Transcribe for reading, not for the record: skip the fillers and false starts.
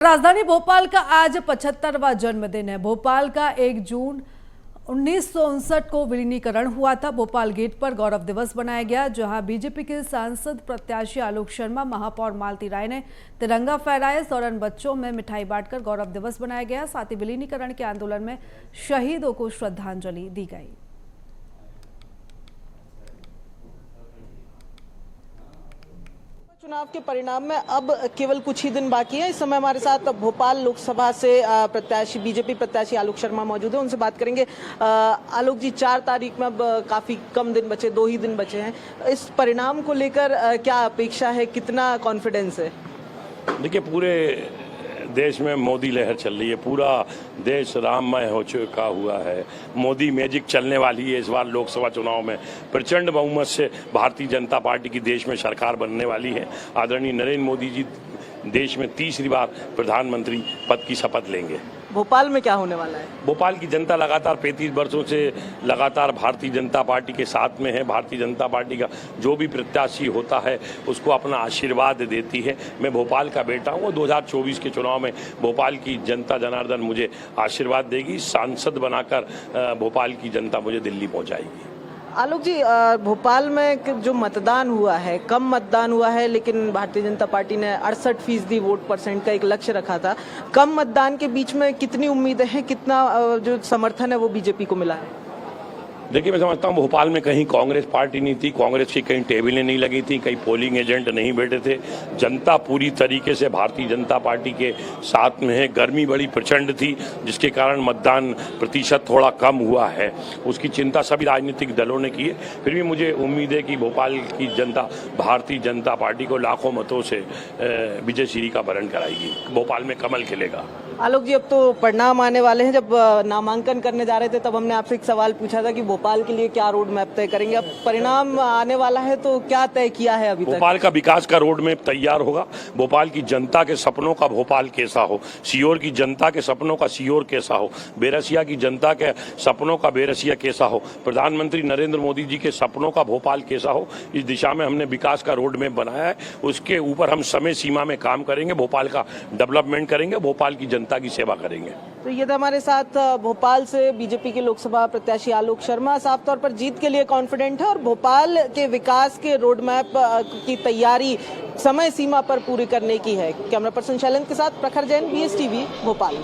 राजधानी भोपाल का आज 75वां जन्मदिन है। भोपाल का 1 जून 1959 को विलीनीकरण हुआ था। भोपाल गेट पर गौरव दिवस बनाया गया, जहां बीजेपी के सांसद प्रत्याशी आलोक शर्मा, महापौर मालती राय ने तिरंगा फहराया। इस दौरान बच्चों में मिठाई बांटकर गौरव दिवस बनाया गया। साथ ही विलीनीकरण के आंदोलन में शहीदों को श्रद्धांजलि दी गई। चुनाव के परिणाम में अब केवल कुछ ही दिन बाकी है। इस समय हमारे साथ भोपाल लोकसभा से प्रत्याशी बीजेपी प्रत्याशी आलोक शर्मा मौजूद है, उनसे बात करेंगे। आलोक जी, 4 तारीख में अब काफी कम दिन बचे, 2 ही दिन बचे हैं। इस परिणाम को लेकर क्या अपेक्षा है, कितना कॉन्फिडेंस है? देखिए, पूरे देश में मोदी लहर चल रही है। पूरा देश राममय हो चुका हुआ है। मोदी मैजिक चलने वाली है। इस बार लोकसभा चुनाव में प्रचंड बहुमत से भारतीय जनता पार्टी की देश में सरकार बनने वाली है। आदरणीय नरेंद्र मोदी जी देश में तीसरी बार प्रधानमंत्री पद की शपथ लेंगे। भोपाल में क्या होने वाला है? भोपाल की जनता लगातार 35 वर्षों से लगातार भारतीय जनता पार्टी के साथ में है। भारतीय जनता पार्टी का जो भी प्रत्याशी होता है उसको अपना आशीर्वाद देती है। मैं भोपाल का बेटा हूँ और 2024 के चुनाव में भोपाल की जनता जनार्दन मुझे आशीर्वाद देगी। सांसद बनाकर भोपाल की जनता मुझे दिल्ली पहुँचाएगी। आलोक जी, भोपाल में जो मतदान हुआ है, कम मतदान हुआ है, लेकिन भारतीय जनता पार्टी ने 68% वोट परसेंट का एक लक्ष्य रखा था। कम मतदान के बीच में कितनी उम्मीदें हैं, कितना जो समर्थन है वो बीजेपी को मिला है? देखिए, मैं समझता हूँ भोपाल में कहीं कांग्रेस पार्टी नहीं थी, कांग्रेस की कहीं टेबलें नहीं लगी थी, कहीं पोलिंग एजेंट नहीं बैठे थे। जनता पूरी तरीके से भारतीय जनता पार्टी के साथ में है। गर्मी बड़ी प्रचंड थी, जिसके कारण मतदान प्रतिशत थोड़ा कम हुआ है। उसकी चिंता सभी राजनीतिक दलों ने की है। फिर भी मुझे उम्मीद है कि भोपाल की जनता भारतीय जनता पार्टी को लाखों मतों से विजयश्री का वरण कराएगी। भोपाल में कमल खिलेगा। आलोक जी, अब तो परिणाम आने वाले हैं। जब नामांकन करने जा रहे थे तब हमने आपसे एक सवाल पूछा था कि भोपाल के लिए क्या रोड मैप तय करेंगे। अब परिणाम आने वाला है तो क्या तय किया है अभी तक? भोपाल का विकास का रोड मैप तैयार होगा। भोपाल की जनता के सपनों का भोपाल कैसा हो, सीहोर की जनता के सपनों का सीहोर कैसा हो, बेरसिया की जनता के सपनों का बेरसिया कैसा हो, प्रधानमंत्री नरेंद्र मोदी जी के सपनों का भोपाल कैसा हो, इस दिशा में हमने विकास का रोड मैप बनाया है। उसके ऊपर हम समय सीमा में काम करेंगे। भोपाल का डेवलपमेंट करेंगे, भोपाल की जनता की सेवा करेंगे। तो ये था हमारे साथ भोपाल से बीजेपी के लोकसभा प्रत्याशी आलोक शर्मा। साफ तौर पर जीत के लिए कॉन्फिडेंट है और भोपाल के विकास के रोड मैप की तैयारी समय सीमा पर पूरी करने की है। कैमरा पर्सन शैलेंद्र के साथ प्रखर जैन, BSTV, भोपाल।